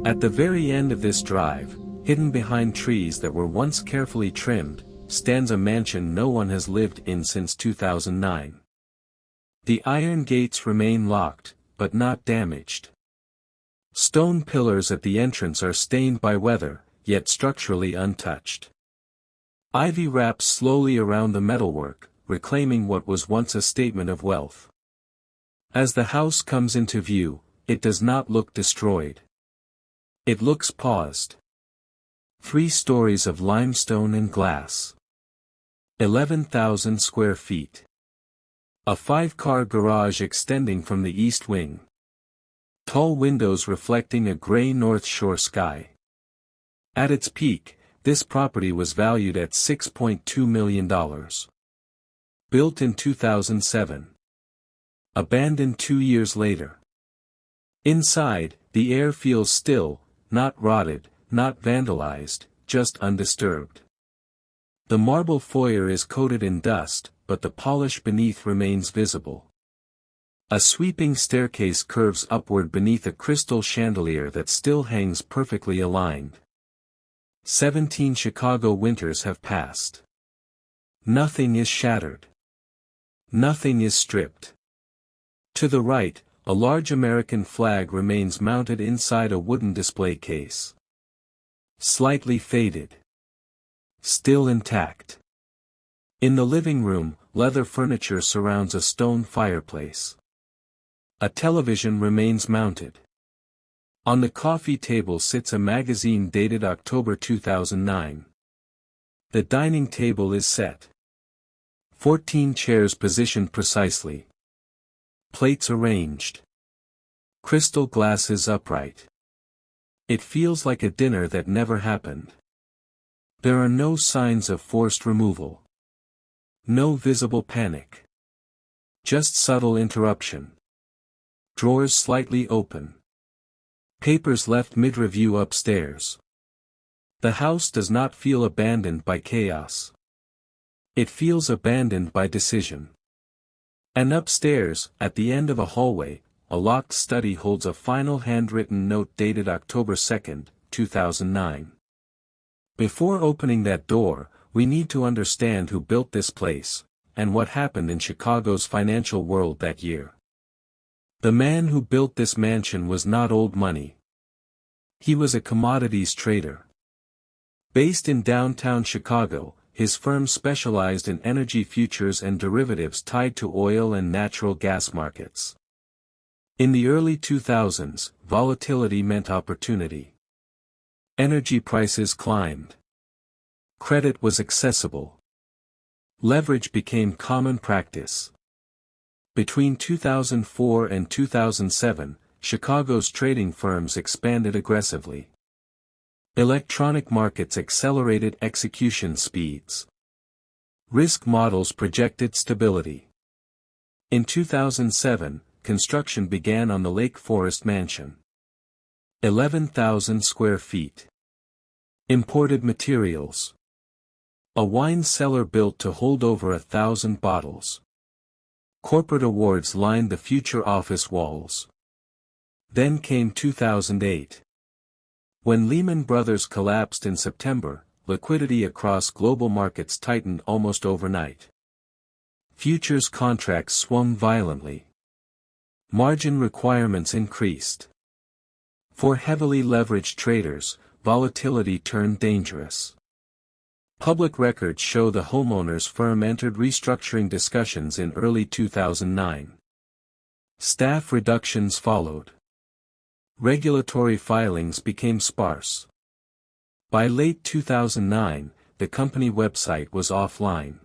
At the very end of this drive, hidden behind trees that were once carefully trimmed, stands a mansion no one has lived in since 2009. The iron gates remain locked, but not damaged. Stone pillars at the entrance are stained by weather, yet structurally untouched. Ivy wraps slowly around the metalwork, reclaiming what was once a statement of wealth. As the house comes into view, it does not look destroyed. It looks paused. 3 stories of limestone and glass. 11,000 square feet. A 5-car garage extending from the east wing. Tall windows reflecting a gray North Shore sky. At its peak, this property was valued at $6.2 million. Built in 2007. Abandoned 2 years later. Inside, the air feels still, not rotted, not vandalized, just undisturbed. The marble foyer is coated in dust, but the polish beneath remains visible. A sweeping staircase curves upward beneath a crystal chandelier that still hangs perfectly aligned. 17 Chicago winters have passed. Nothing is shattered. Nothing is stripped. To the right, a large American flag remains mounted inside a wooden display case. Slightly faded. Still intact. In the living room, leather furniture surrounds a stone fireplace. A television remains mounted. On the coffee table sits a magazine dated October 2009. The dining table is set. 14 chairs positioned precisely. Plates arranged. Crystal glasses upright. It feels like a dinner that never happened. There are no signs of forced removal. No visible panic. Just subtle interruption. Drawers slightly open. Papers left mid-review upstairs. The house does not feel abandoned by chaos. It feels abandoned by decision. And upstairs, at the end of a hallway, a locked study holds a final handwritten note dated October 2, 2009. Before opening that door, we need to understand who built this place, and what happened in Chicago's financial world that year. The man who built this mansion was not old money. He was a commodities trader. Based in downtown Chicago, his firm specialized in energy futures and derivatives tied to oil and natural gas markets. In the early 2000s, volatility meant opportunity. Energy prices climbed. Credit was accessible. Leverage became common practice. Between 2004 and 2007, Chicago's trading firms expanded aggressively. Electronic markets accelerated execution speeds. Risk models projected stability. In 2007, construction began on the Lake Forest mansion. 11,000 square feet. Imported materials. A wine cellar built to hold over 1,000 bottles. Corporate awards lined the future office walls. Then came 2008. When Lehman Brothers collapsed in September, liquidity across global markets tightened almost overnight. Futures contracts swung violently. Margin requirements increased. For heavily leveraged traders, volatility turned dangerous. Public records show the homeowner's firm entered restructuring discussions in early 2009. Staff reductions followed. Regulatory filings became sparse. By late 2009, the company website was offline.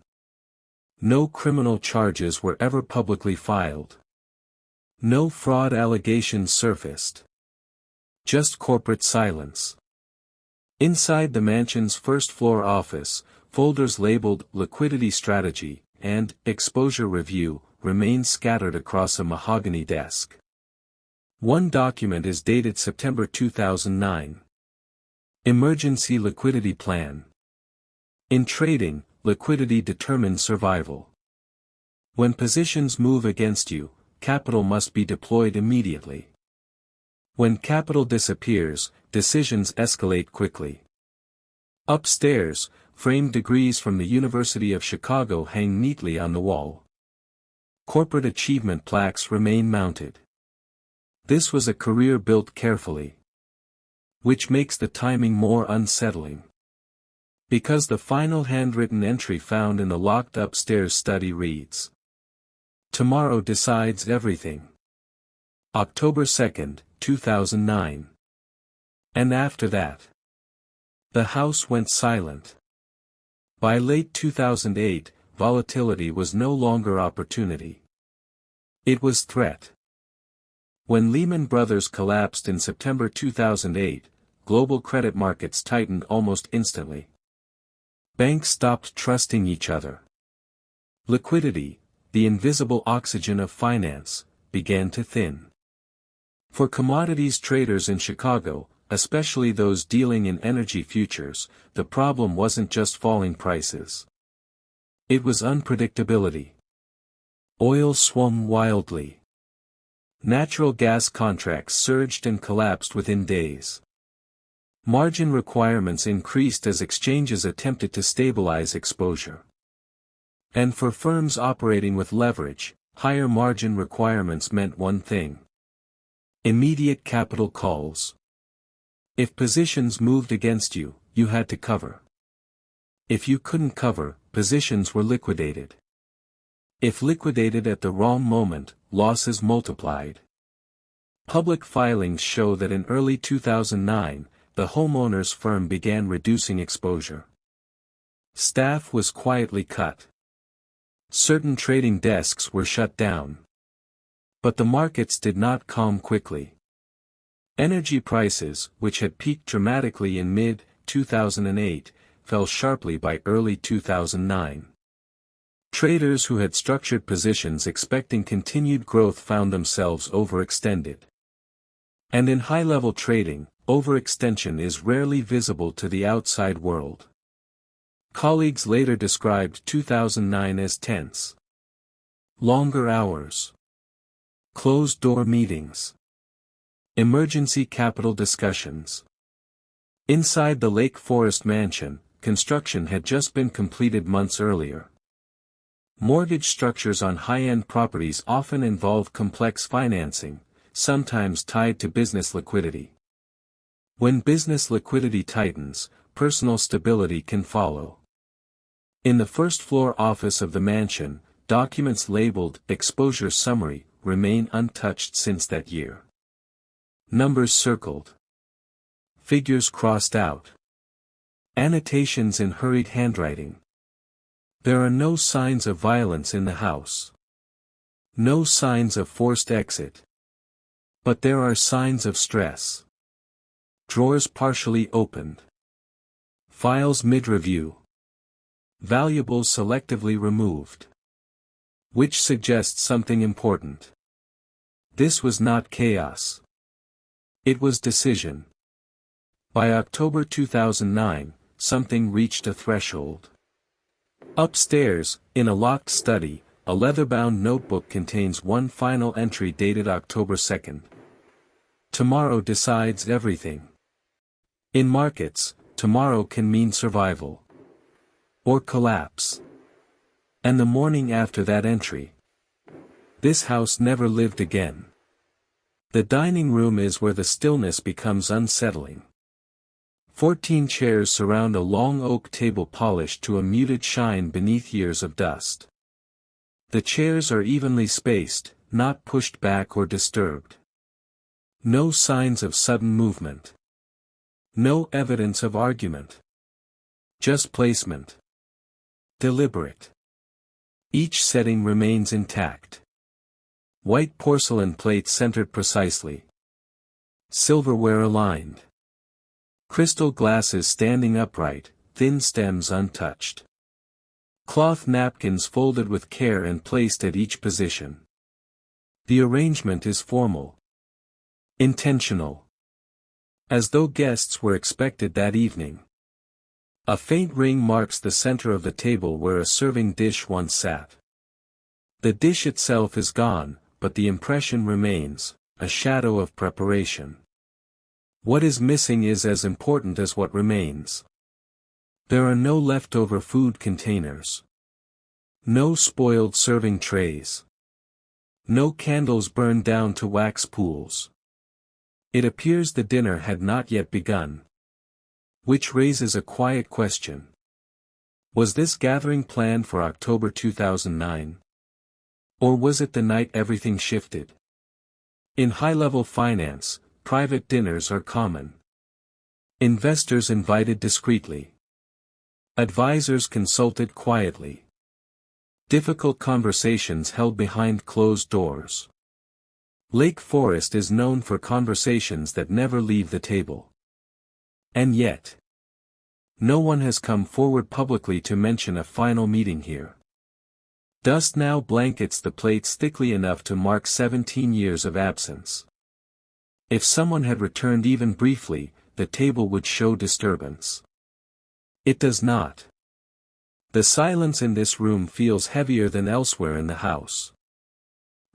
No criminal charges were ever publicly filed. No fraud allegations surfaced. Just corporate silence. Inside the mansion's first-floor office, folders labeled Liquidity Strategy and Exposure Review remain scattered across a mahogany desk. One document is dated September 2009. Emergency Liquidity Plan. In trading, liquidity determines survival. When positions move against you, capital must be deployed immediately. When capital disappears, decisions escalate quickly. Upstairs, framed degrees from the University of Chicago hang neatly on the wall. Corporate achievement plaques remain mounted. This was a career built carefully. Which makes the timing more unsettling. Because the final handwritten entry found in the locked upstairs study reads: "Tomorrow decides everything. October 2nd, 2009. And after that, the house went silent. By late 2008, volatility was no longer opportunity. It was threat. When Lehman Brothers collapsed in September 2008, global credit markets tightened almost instantly. Banks stopped trusting each other. Liquidity, the invisible oxygen of finance, began to thin. For commodities traders in Chicago, especially those dealing in energy futures, the problem wasn't just falling prices. It was unpredictability. Oil swung wildly. Natural gas contracts surged and collapsed within days. Margin requirements increased as exchanges attempted to stabilize exposure. And for firms operating with leverage, higher margin requirements meant one thing: immediate capital calls. If positions moved against you, you had to cover. If you couldn't cover, positions were liquidated. If liquidated at the wrong moment, losses multiplied. Public filings show that in early 2009, the homeowner's firm began reducing exposure. Staff was quietly cut. Certain trading desks were shut down. But the markets did not calm quickly. Energy prices, which had peaked dramatically in mid-2008, fell sharply by early 2009. Traders who had structured positions expecting continued growth found themselves overextended. And in high-level trading, overextension is rarely visible to the outside world. Colleagues later described 2009 as tense. Longer hours. Closed-door meetings. Emergency capital discussions. Inside the Lake Forest mansion, construction had just been completed months earlier. Mortgage structures on high-end properties often involve complex financing, sometimes tied to business liquidity. When business liquidity tightens, personal stability can follow. In the first-floor office of the mansion, documents labeled "Exposure Summary" remain untouched since that year. Numbers circled. Figures crossed out. Annotations in hurried handwriting. There are no signs of violence in the house. No signs of forced exit. But there are signs of stress. Drawers partially opened. Files mid-review. Valuables selectively removed. Which suggests something important. This was not chaos. It was decision. By October 2009, something reached a threshold. Upstairs, in a locked study, a leather-bound notebook contains one final entry dated October 2nd. Tomorrow decides everything. In markets, tomorrow can mean survival. Or collapse. And the morning after that entry. This house never lived again. The dining room is where the stillness becomes unsettling. 14 chairs surround a long oak table polished to a muted shine beneath years of dust. The chairs are evenly spaced, not pushed back or disturbed. No signs of sudden movement. No evidence of argument. Just placement. Deliberate. Each setting remains intact. White porcelain plates centered precisely. Silverware aligned. Crystal glasses standing upright, thin stems untouched. Cloth napkins folded with care and placed at each position. The arrangement is formal. Intentional. As though guests were expected that evening. A faint ring marks the center of the table where a serving dish once sat. The dish itself is gone, but the impression remains, a shadow of preparation. What is missing is as important as what remains. There are no leftover food containers. No spoiled serving trays. No candles burned down to wax pools. It appears the dinner had not yet begun. Which raises a quiet question. Was this gathering planned for October 2009? Or was it the night everything shifted? In high-level finance, private dinners are common. Investors invited discreetly. Advisors consulted quietly. Difficult conversations held behind closed doors. Lake Forest is known for conversations that never leave the table. And yet, no one has come forward publicly to mention a final meeting here. Dust now blankets the plates thickly enough to mark 17 years of absence. If someone had returned even briefly, the table would show disturbance. It does not. The silence in this room feels heavier than elsewhere in the house.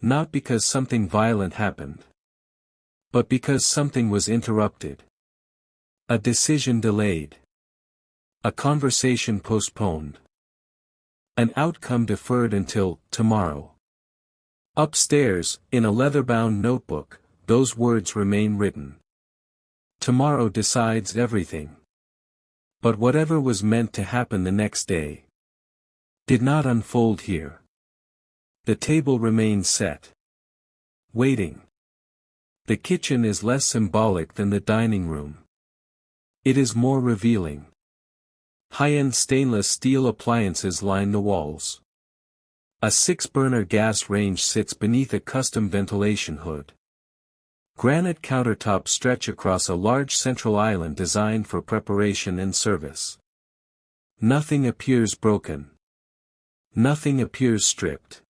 Not because something violent happened, but because something was interrupted. A decision delayed. A conversation postponed. An outcome deferred until tomorrow. Upstairs, in a leather-bound notebook, those words remain written. Tomorrow decides everything. But whatever was meant to happen the next day did not unfold here. The table remains set. Waiting. The kitchen is less symbolic than the dining room. It is more revealing. High-end stainless steel appliances line the walls. A 6-burner gas range sits beneath a custom ventilation hood. Granite countertops stretch across a large central island designed for preparation and service. Nothing appears broken. Nothing appears stripped.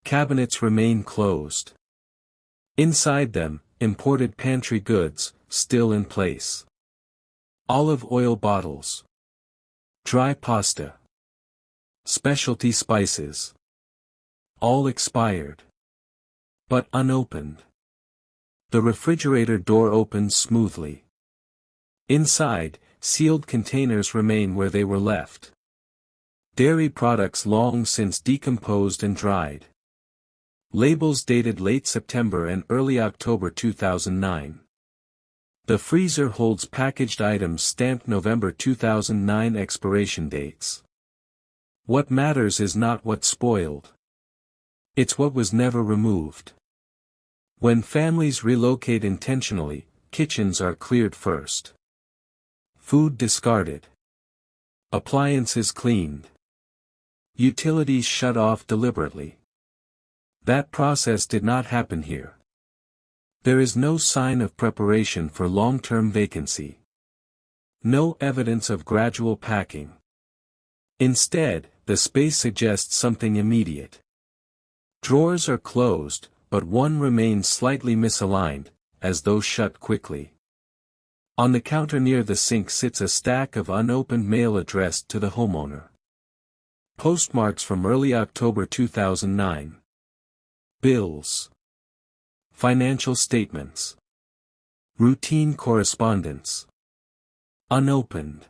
Cabinets remain closed. Inside them, imported pantry goods, still in place. Olive oil bottles. Dry pasta. Specialty spices. All expired. But unopened. The refrigerator door opens smoothly. Inside, sealed containers remain where they were left. Dairy products long since decomposed and dried. Labels dated late September and early October 2009. The freezer holds packaged items stamped November 2009 expiration dates. What matters is not what spoiled. It's what was never removed. When families relocate intentionally, kitchens are cleared first. Food discarded. Appliances cleaned. Utilities shut off deliberately. That process did not happen here. There is no sign of preparation for long-term vacancy. No evidence of gradual packing. Instead, the space suggests something immediate. Drawers are closed, but one remains slightly misaligned, as though shut quickly. On the counter near the sink sits a stack of unopened mail addressed to the homeowner. Postmarks from early October 2009. Bills. Financial statements. Routine correspondence. Unopened.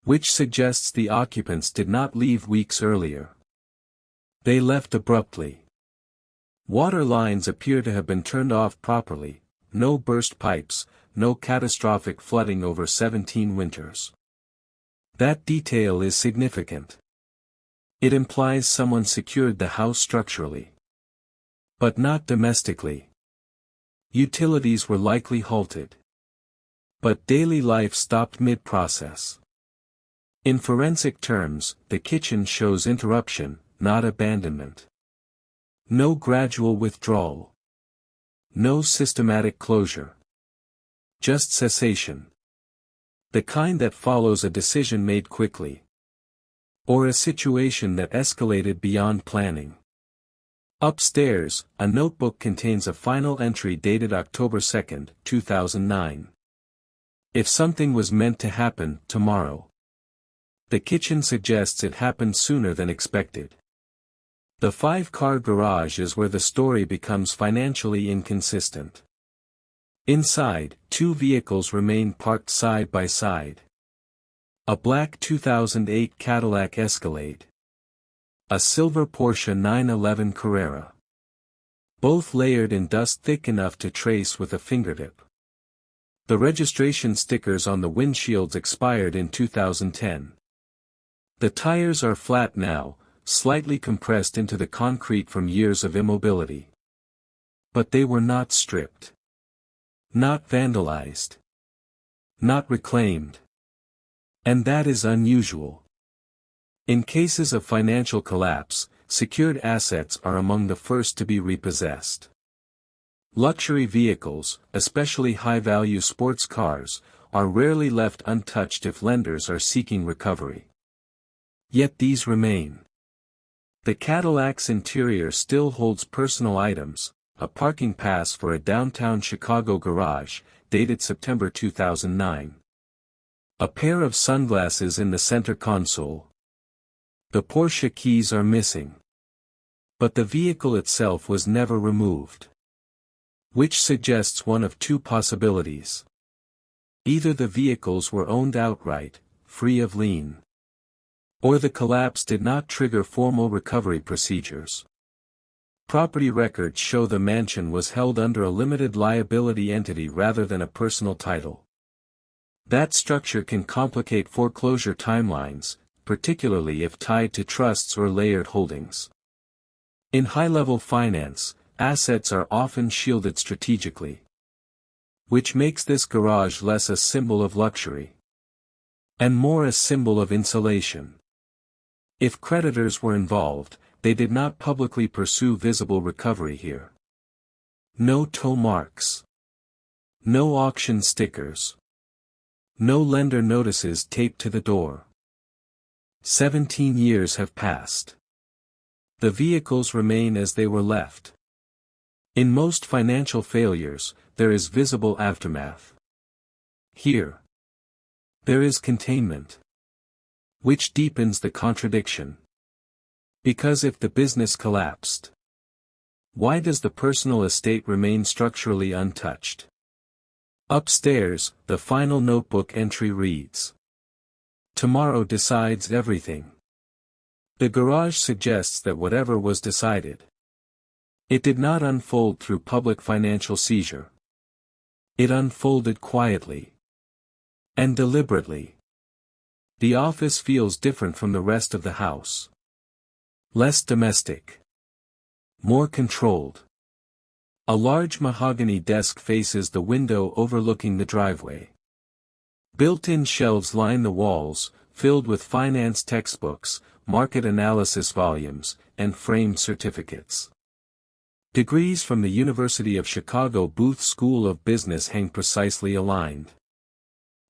Which suggests the occupants did not leave weeks earlier. They left abruptly. Water lines appear to have been turned off properly, no burst pipes, no catastrophic flooding over 17 winters. That detail is significant. It implies someone secured the house structurally. But not domestically. Utilities were likely halted. But daily life stopped mid-process. In forensic terms, the kitchen shows interruption, not abandonment. No gradual withdrawal. No systematic closure. Just cessation. The kind that follows a decision made quickly. Or a situation that escalated beyond planning. Upstairs, a notebook contains a final entry dated October 2, 2009. If something was meant to happen tomorrow. The kitchen suggests it happened sooner than expected. The 5-car garage is where the story becomes financially inconsistent. Inside, two vehicles remain parked side by side. A black 2008 Cadillac Escalade. A silver Porsche 911 Carrera. Both layered in dust thick enough to trace with a fingertip. The registration stickers on the windshields expired in 2010. The tires are flat now, slightly compressed into the concrete from years of immobility. But they were not stripped. Not vandalized. Not reclaimed. And that is unusual. In cases of financial collapse, secured assets are among the first to be repossessed. Luxury vehicles, especially high-value sports cars, are rarely left untouched if lenders are seeking recovery. Yet these remain. The Cadillac's interior still holds personal items, a parking pass for a downtown Chicago garage, dated September 2009. A pair of sunglasses in the center console. The Porsche keys are missing. But the vehicle itself was never removed. Which suggests one of two possibilities. Either the vehicles were owned outright, free of lien. Or the collapse did not trigger formal recovery procedures. Property records show the mansion was held under a limited liability entity rather than a personal title. That structure can complicate foreclosure timelines, particularly if tied to trusts or layered holdings. In high-level finance, assets are often shielded strategically. Which makes this garage less a symbol of luxury. And more a symbol of insulation. If creditors were involved, they did not publicly pursue visible recovery here. No tow marks. No auction stickers. No lender notices taped to the door. 17 years have passed. The vehicles remain as they were left. In most financial failures, there is visible aftermath. Here, there is containment. Which deepens the contradiction. Because if the business collapsed, why does the personal estate remain structurally untouched? Upstairs, the final notebook entry reads. Tomorrow decides everything. The garage suggests that whatever was decided. It did not unfold through public financial seizure. It unfolded quietly. And deliberately. The office feels different from the rest of the house. Less domestic. More controlled. A large mahogany desk faces the window overlooking the driveway. Built-in shelves line the walls, filled with finance textbooks, market analysis volumes, and framed certificates. Degrees from the University of Chicago Booth School of Business hang precisely aligned.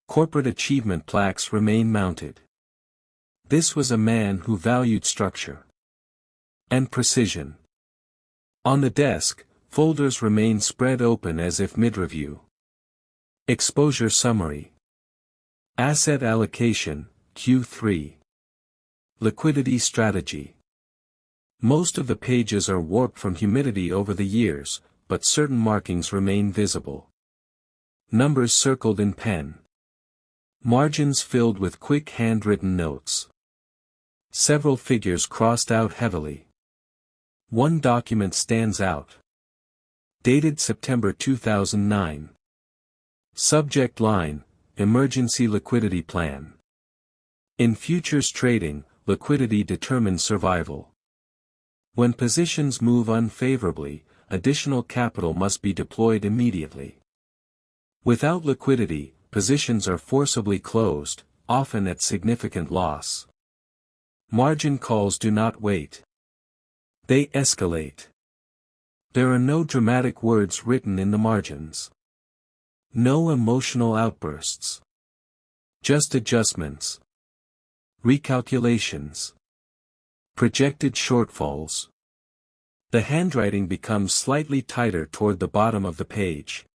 Corporate achievement plaques remain mounted. This was a man who valued structure and precision. On the desk, folders remain spread open as if mid-review. Exposure summary. Asset allocation, Q3. Liquidity strategy. Most of the pages are warped from humidity over the years, but certain markings remain visible. Numbers circled in pen. Margins filled with quick handwritten notes. Several figures crossed out heavily. One document stands out. Dated September 2009. Subject line, Emergency Liquidity Plan. In futures trading, liquidity determines survival. When positions move unfavorably, additional capital must be deployed immediately. Without liquidity, positions are forcibly closed, often at significant loss. Margin calls do not wait. They escalate. There are no dramatic words written in the margins. No emotional outbursts. Just adjustments. Recalculations. Projected shortfalls. The handwriting becomes slightly tighter toward the bottom of the page.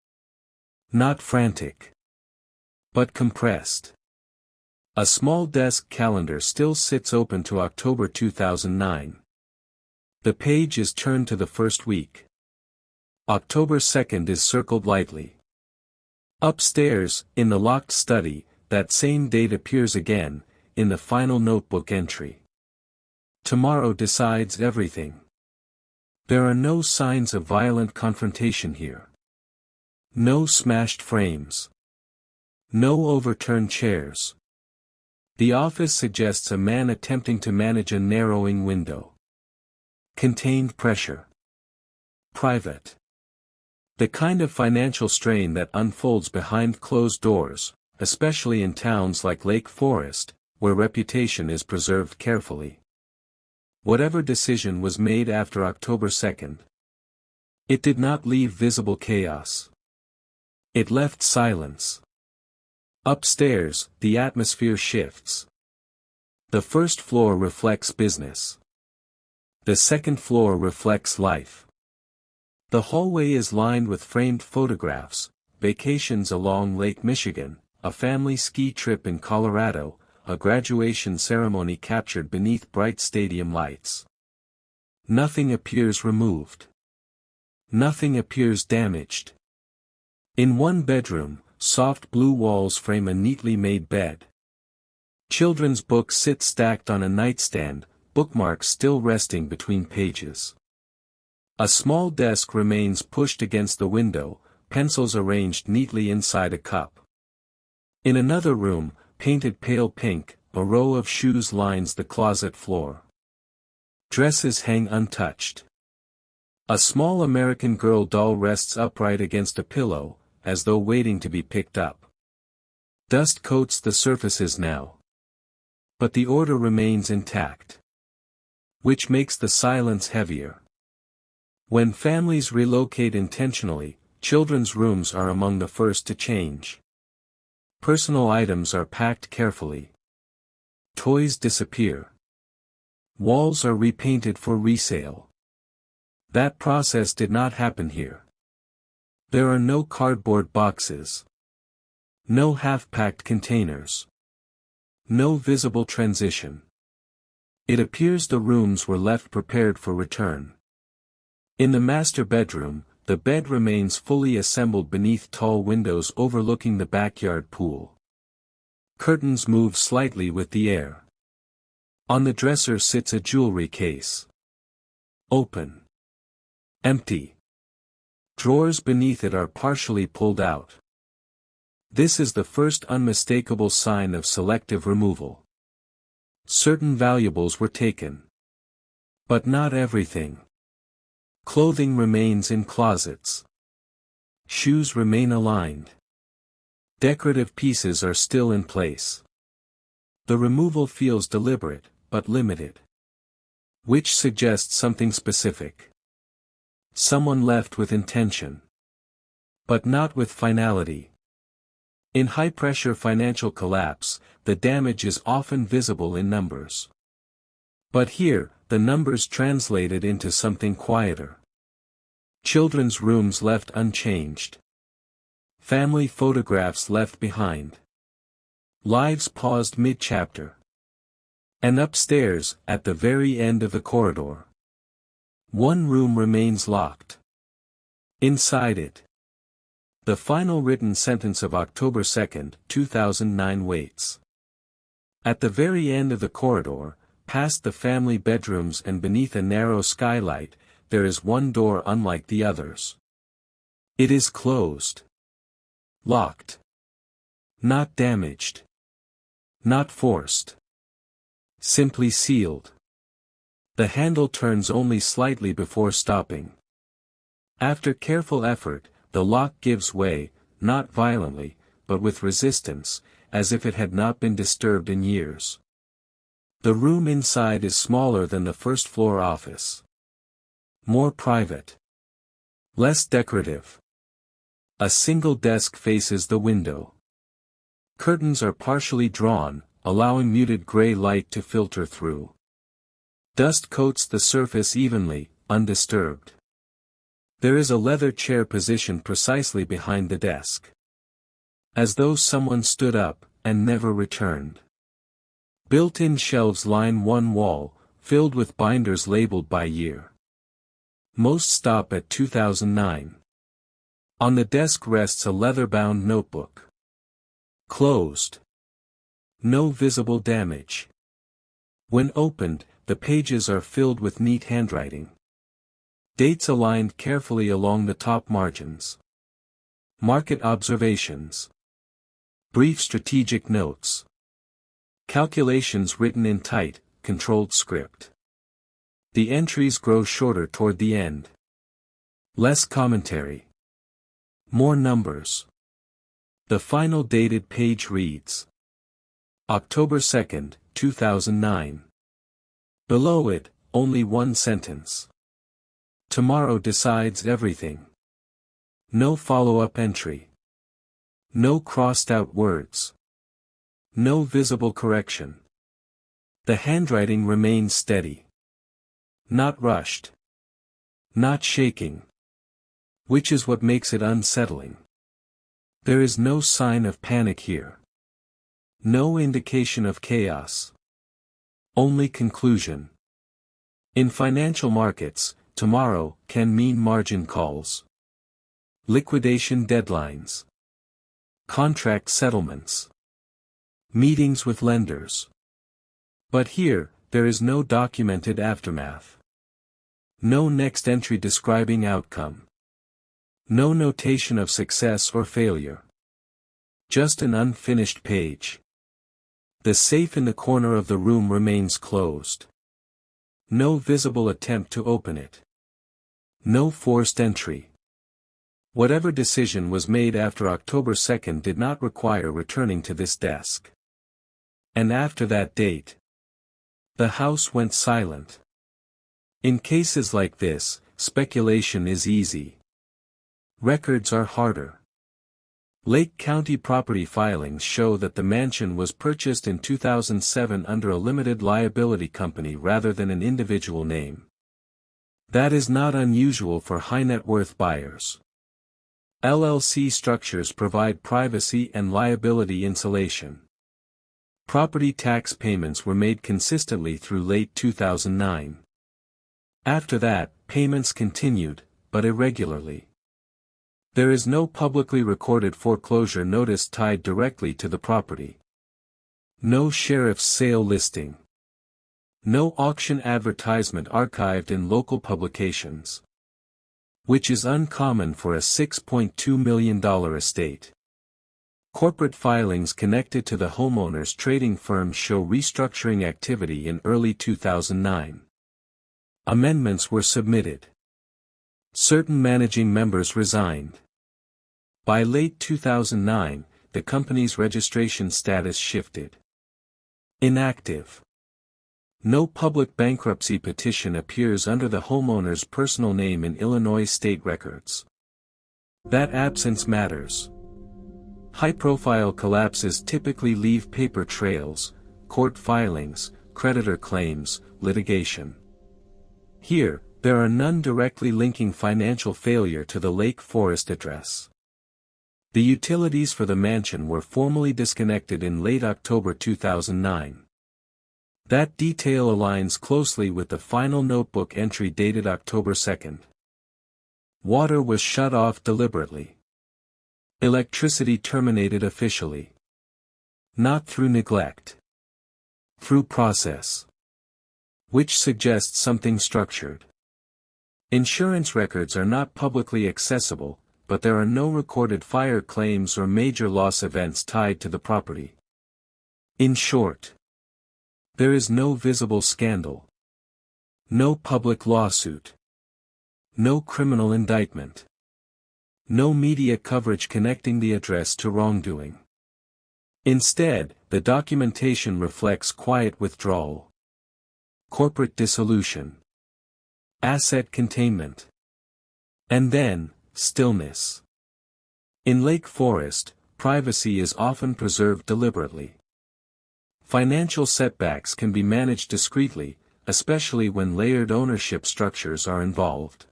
Not frantic. But compressed. A small desk calendar still sits open to October 2009. The page is turned to the first week. October 2nd is circled lightly. Upstairs, in the locked study, that same date appears again, in the final notebook entry. Tomorrow decides everything. There are no signs of violent confrontation here. No smashed frames. No overturned chairs. The office suggests a man attempting to manage a narrowing window. Contained pressure. Private. The kind of financial strain that unfolds behind closed doors, especially in towns like Lake Forest, where reputation is preserved carefully. Whatever decision was made after October 2nd, it did not leave visible chaos. It left silence. Upstairs, the atmosphere shifts. The first floor reflects business. The second floor reflects life. The hallway is lined with framed photographs, vacations along Lake Michigan, a family ski trip in Colorado, a graduation ceremony captured beneath bright stadium lights. Nothing appears removed. Nothing appears damaged. In one bedroom, soft blue walls frame a neatly made bed. Children's books sit stacked on a nightstand, bookmarks still resting between pages. A small desk remains pushed against the window, pencils arranged neatly inside a cup. In another room, painted pale pink, a row of shoes lines the closet floor. Dresses hang untouched. A small American Girl doll rests upright against a pillow, as though waiting to be picked up. Dust coats the surfaces now. But the order remains intact. Which makes the silence heavier. When families relocate intentionally, children's rooms are among the first to change. Personal items are packed carefully. Toys disappear. Walls are repainted for resale. That process did not happen here. There are no cardboard boxes. No half-packed containers. No visible transition. It appears the rooms were left prepared for return. In the master bedroom, the bed remains fully assembled beneath tall windows overlooking the backyard pool. Curtains move slightly with the air. On the dresser sits a jewelry case. Open. Empty. Drawers beneath it are partially pulled out. This is the first unmistakable sign of selective removal. Certain valuables were taken. But not everything. Clothing remains in closets. Shoes remain aligned. Decorative pieces are still in place. The removal feels deliberate, but limited. Which suggests something specific. Someone left with intention. But not with finality. In high-pressure financial collapse, the damage is often visible in numbers. But here, the numbers translated into something quieter. Children's rooms left unchanged. Family photographs left behind. Lives paused mid-chapter. And upstairs, at the very end of the corridor, one room remains locked. Inside it, the final written sentence of October 2, 2009 waits. At the very end of the corridor, past the family bedrooms and beneath a narrow skylight, there is one door unlike the others. It is closed. Locked. Not damaged. Not forced. Simply sealed. The handle turns only slightly before stopping. After careful effort, the lock gives way, not violently, but with resistance, as if it had not been disturbed in years. The room inside is smaller than the first-floor office. More private. Less decorative. A single desk faces the window. Curtains are partially drawn, allowing muted gray light to filter through. Dust coats the surface evenly, undisturbed. There is a leather chair positioned precisely behind the desk. As though someone stood up, and never returned. Built-in shelves line one wall, filled with binders labeled by year. Most stop at 2009. On the desk rests a leather-bound notebook. Closed. No visible damage. When opened, the pages are filled with neat handwriting. Dates aligned carefully along the top margins. Market observations. Brief strategic notes. Calculations written in tight, controlled script. The entries grow shorter toward the end. Less commentary. More numbers. The final dated page reads: October 2nd, 2009. Below it, only one sentence. Tomorrow decides everything. No follow-up entry. No crossed-out words. No visible correction. The handwriting remains steady. Not rushed. Not shaking. Which is what makes it unsettling. There is no sign of panic here. No indication of chaos. Only conclusion. In financial markets, tomorrow can mean margin calls, liquidation deadlines, contract settlements, meetings with lenders. But here, there is no documented aftermath. No next entry describing outcome. No notation of success or failure. Just an unfinished page. The safe in the corner of the room remains closed. No visible attempt to open it. No forced entry. Whatever decision was made after October 2nd did not require returning to this desk. And after that date, the house went silent. In cases like this, speculation is easy. Records are harder. Lake County property filings show that the mansion was purchased in 2007 under a limited liability company rather than an individual name. That is not unusual for high net worth buyers. LLC structures provide privacy and liability insulation. Property tax payments were made consistently through late 2009. After that, payments continued, but irregularly. There is no publicly recorded foreclosure notice tied directly to the property. No sheriff's sale listing. No auction advertisement archived in local publications. Which is uncommon for a $6.2 million estate. Corporate filings connected to the homeowner's trading firm show restructuring activity in early 2009. Amendments were submitted. Certain managing members resigned. By late 2009, the company's registration status shifted. Inactive. No public bankruptcy petition appears under the homeowner's personal name in Illinois state records. That absence matters. High-profile collapses typically leave paper trails, court filings, creditor claims, litigation. Here, there are none directly linking financial failure to the Lake Forest address. The utilities for the mansion were formally disconnected in late October 2009. That detail aligns closely with the final notebook entry dated October 2nd. Water was shut off deliberately. Electricity terminated officially. Not through neglect. Through process. Which suggests something structured. Insurance records are not publicly accessible, but there are no recorded fire claims or major loss events tied to the property. In short, there is no visible scandal. No public lawsuit. No criminal indictment. No media coverage connecting the address to wrongdoing. Instead, the documentation reflects quiet withdrawal. Corporate dissolution. Asset containment. And then, stillness. In Lake Forest, privacy is often preserved deliberately. Financial setbacks can be managed discreetly, especially when layered ownership structures are involved.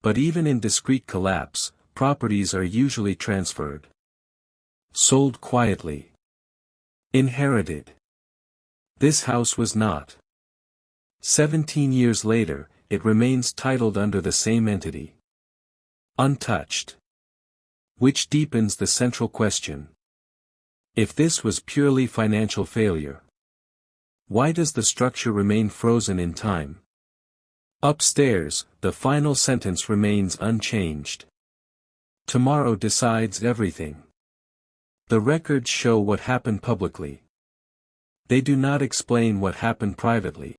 But even in discrete collapse, properties are usually transferred. Sold quietly. Inherited. This house was not. 17 years later, it remains titled under the same entity. Untouched. Which deepens the central question. If this was purely financial failure, why does the structure remain frozen in time? Upstairs, the final sentence remains unchanged. Tomorrow decides everything. The records show what happened publicly. They do not explain what happened privately.